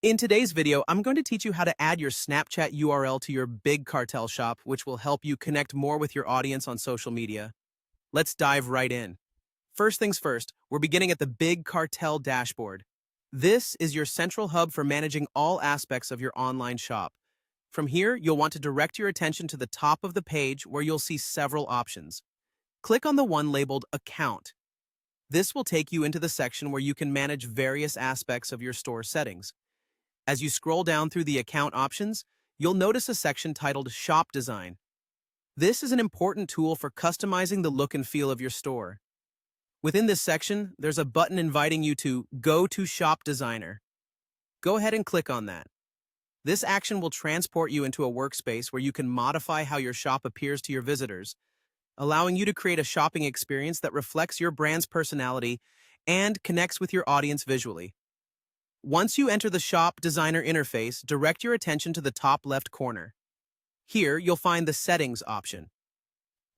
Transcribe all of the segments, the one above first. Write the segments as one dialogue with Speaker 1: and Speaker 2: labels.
Speaker 1: In today's video, I'm going to teach you how to add your Snapchat URL to your Big Cartel shop, which will help you connect more with your audience on social media. Let's dive right in. First things first, we're beginning at the Big Cartel dashboard. This is your central hub for managing all aspects of your online shop. From here, you'll want to direct your attention to the top of the page where you'll see several options. Click on the one labeled Account. This will take you into the section where you can manage various aspects of your store settings. As you scroll down through the account options, you'll notice a section titled Shop Design. This is an important tool for customizing the look and feel of your store. Within this section, there's a button inviting you to go to Shop Designer. Go ahead and click on that. This action will transport you into a workspace where you can modify how your shop appears to your visitors, allowing you to create a shopping experience that reflects your brand's personality and connects with your audience visually. Once you enter the Shop Designer interface, direct your attention to the top left corner. Here, you'll find the Settings option.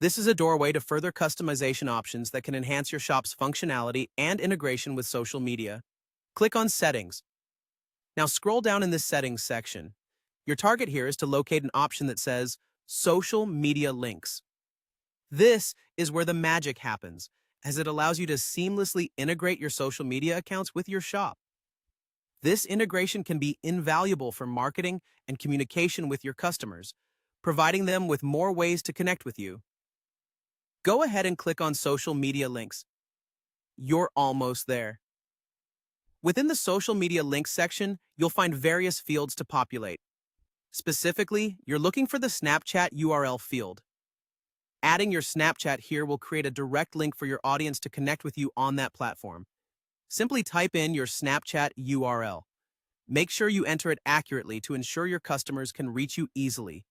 Speaker 1: This is a doorway to further customization options that can enhance your shop's functionality and integration with social media. Click on Settings. Now scroll down in this Settings section. Your target here is to locate an option that says Social Media Links. This is where the magic happens, as it allows you to seamlessly integrate your social media accounts with your shop. This integration can be invaluable for marketing and communication with your customers, providing them with more ways to connect with you. Go ahead and click on Social Media Links. You're almost there. Within the Social Media Links section, you'll find various fields to populate. Specifically, you're looking for the Snapchat URL field. Adding your Snapchat here will create a direct link for your audience to connect with you on that platform. Simply type in your Snapchat URL. Make sure you enter it accurately to ensure your customers can reach you easily.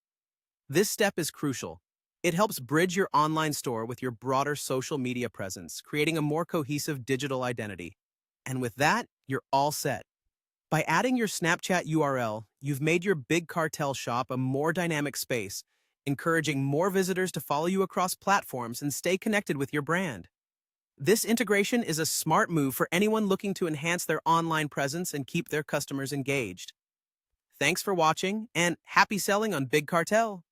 Speaker 1: This step is crucial. It helps bridge your online store with your broader social media presence, creating a more cohesive digital identity. And with that, you're all set. By adding your Snapchat URL, you've made your Big Cartel shop a more dynamic space, encouraging more visitors to follow you across platforms and stay connected with your brand. This integration is a smart move for anyone looking to enhance their online presence and keep their customers engaged. Thanks for watching, and happy selling on Big Cartel!